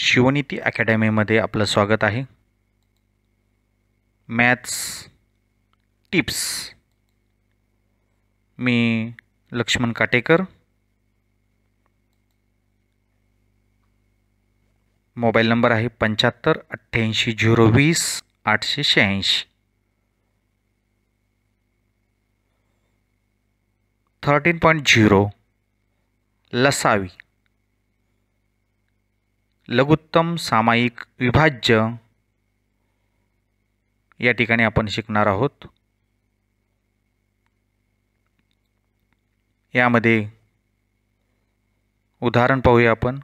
शिवनीती अकॅडमीमध्ये आपलं स्वागत आहे. Maths tips. मी लक्ष्मण काटेकर. मोबाईल नंबर आहे 75 88 020 886. 13.0 लसावी. लघुत्तम सामायिक विभाज्य या ठिकाणी आपण शिकणार आहोत. यामध्ये उदाहरण पाहूया आपण.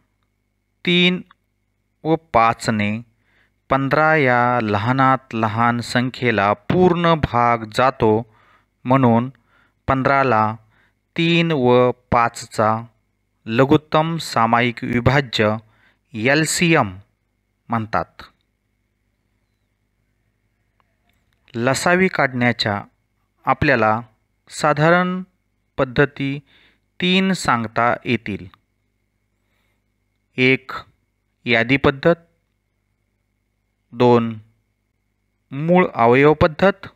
3 व 5 ने 15 या लहानात लहान संख्येला पूर्ण भाग जातो, म्हणून 15ला 3 व 5चा लघुत्तम सामायिक विभाज्य LCM म्हणतात. लसावी काढण्याच्या आपल्याला साधारण पद्धती 3 सांगता येतील. 1 यादी पद्धत, 2 मूळ अवयव पद्धत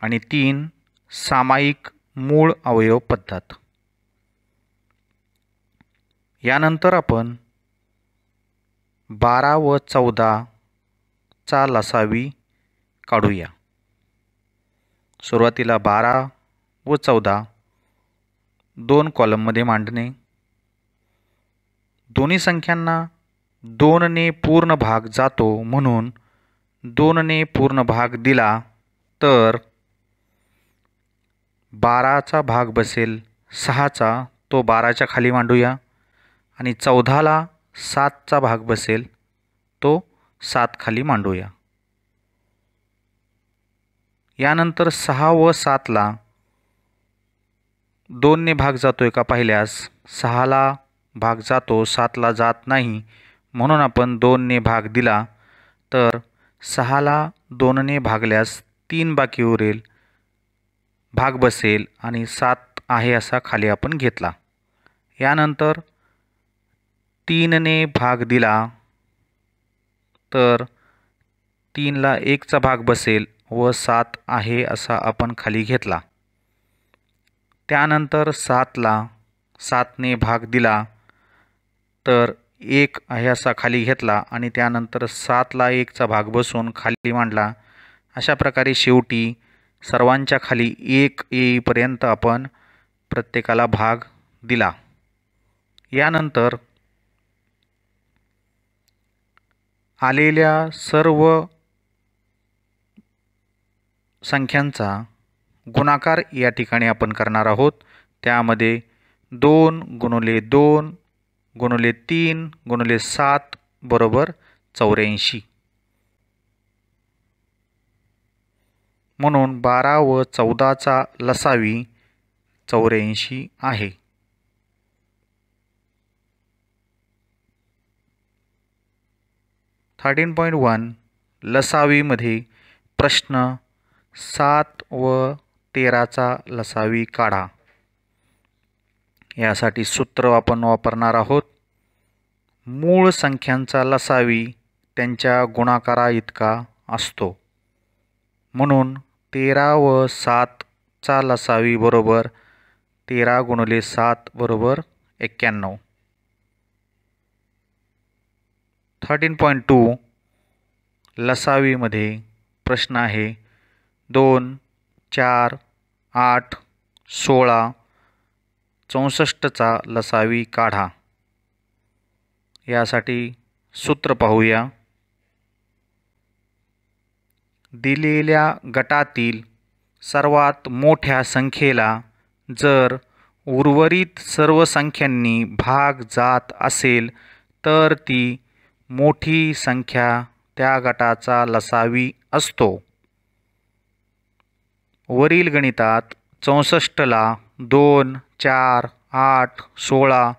आणि 3 सामायिक मूळ अवयव पद्धत. यानंतर आपण 12 व 14 चा लसावी काढूया. सुरुवातीला 12 व 14 2 कॉलममध्ये मांडणे. दोन्ही संख्यांना 2 ने पूर्ण भाग जातो, म्हणून 2 ने पूर्ण भाग दिला तर 12चा भाग बसेल 6चा, तो 12च्या खाली मांडूया. आणि 14ला 7चा भाग बसेल, तो 7 खाली मांडूया. यानंतर 6 व 7ला 2 ने भाग जातोय का पाहिल्यास 6ला भाग जातो, 7ला जात नाही, म्हणून आपण 2 ने भाग दिला तर 6ला 2 ने भागल्यास 3 बाकी उरेल, भाग बसेल आणि 7 आहे असा खाली आपण घेतला. यानंतर 3 ने भाग दिला तर 3ला 1चा भाग बसेल व 7 आहे असा आपण खाली घेतला. त्यानंतर 7ला 7 ने भाग दिला तर 1 आहे असा खाली घेतला आणि त्यानंतर 7ला 1चा भाग बसून खाली मांडला. अशा प्रकारे शेवटी सर्वांच्या खाली 1 येईपर्यंत आपण प्रत्येकाला भाग दिला. यानंतर आलेल्या सर्व संख्यांचा गुणाकार या ठिकाणी आपण करणार आहोत. त्यामध्ये 2 गुणिले 2 गुणिले 3 गुणिले 7 बरोबर 84. म्हणून 12 व 14चा लसावी 84 आहे. (13.1) लसावीमध्ये प्रश्न 7 व 13चा लसावी काढा. यासाठी सूत्र आपण वापरणार आहोत. मूळ संख्यांचा लसावी त्यांच्या गुणाकारा इतका असतो, म्हणून 13 व 7चा लसावी बरोबर 13 गुणिले 7 बरोबर 91. 13.2 लसावीमध्ये प्रश्न आहे 2, 4, 8, 16, 64चा लसावी काढा. यासाठी सूत्र पाहूया. दिलेल्या गटातील सर्वात मोठ्या संख्येला जर उर्वरित सर्व संख्यांनी भाग जात असेल तर ती मोठी संख्या त्या गटाचा लसावी असतो. वरील गणितात 64ला 2, 4, 8, 16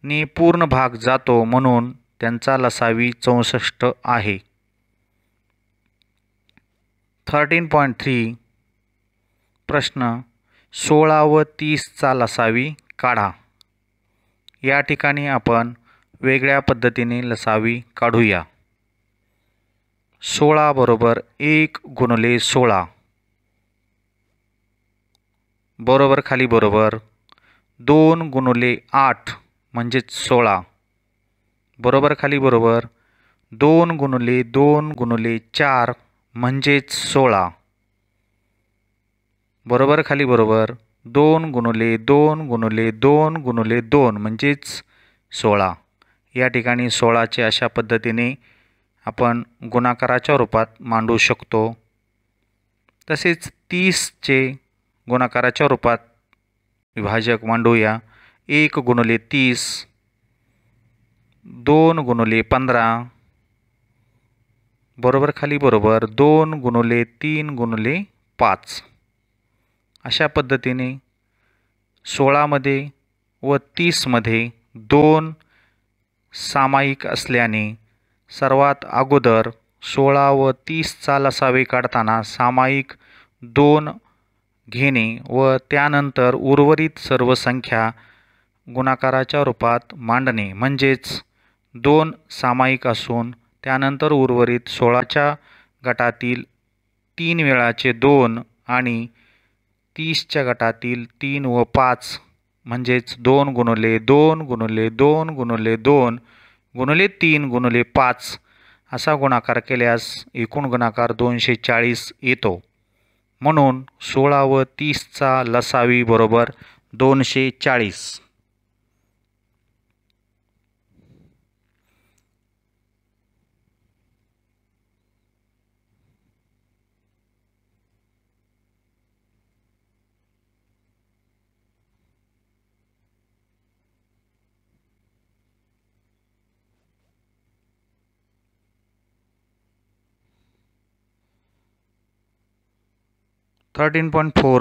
ने पूर्ण भाग जातो, म्हणून त्यांचा लसावी 64 आहे. 13.3 प्रश्न 16 व 30चा लसावी काढा. या ठिकाणी आपण वेगळ्या पद्धतीने लसावी काढूया. 16 बरोबर 1 गुणिले 16 बरोबर खाली बरोबर 2 गुणिले 8 म्हणजेच 16 बरोबर खाली बरोबर 2 गुणिले 2 गुणिले 4 म्हणजेच 16 बरोबर खाली बरोबर 2 गुणिले 2 गुणिले 2 गुणिले 2 म्हणजेच 16. या ठिकाणी 16चे अशा पद्धतीने आपण गुणाकाराच्या रूपात मांडू शकतो. तसेच 30चे गुणाकाराच्या रूपात विभाजक मांडूया. 1 गुणिले 30 2 गुणिले 15 बरोबर खाली बरोबर 2 गुणिले 3 गुणिले 5. अशा पद्धतीने 16मध्ये व 30मध्ये 2 सामायिक असल्याने सर्वात अगोदर 16 व 30चा लसावी काढताना सामायिक 2 घेणे व त्यानंतर उर्वरित सर्व संख्या गुणाकाराच्या रूपात मांडणे. म्हणजेच 2 सामायिक असून त्यानंतर उर्वरित 16च्या गटातील 3 वेळाचे 2 आणि 30च्या गटातील 3 व 5 म्हणजेच 2 गुणिले 2 गुणिले 2 गुणिले 2 गुणिले 3 गुणिले 5 असा गुणाकार केल्यास एकूण गुणाकार 240 येतो. म्हणून 16 व 30चा लसावी बरोबर 240.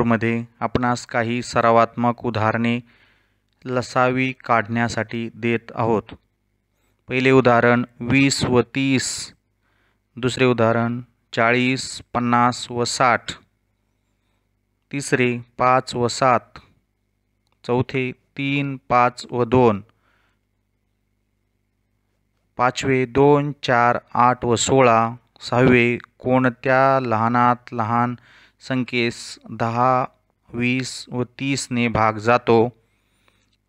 मध्ये आपणास काही सरावात्मक उदाहरणे लसावी काढण्यासाठी देत आहोत. पहिले उदाहरण 20 व 30, दुसरे उदाहरण 40, 50 व 60, तिसरे 5 व 7, चौथे 3, 5 व 2, पाचवे 2, 4, 8 व 16, सहावे कोणत्या लहानात लहान संख्येस 10, 20 व 30 ने भाग जातो.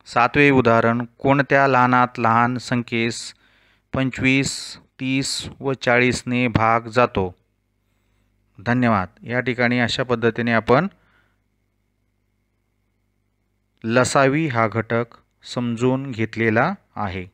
सातवे उदाहरण कोणत्या लहानात लहान संख्येस 25, 30 व 40 ने भाग जातो. धन्यवाद. या ठिकाणी अशा पद्धतीने आपण लसावी हा घटक समजून घेतलेला आहे.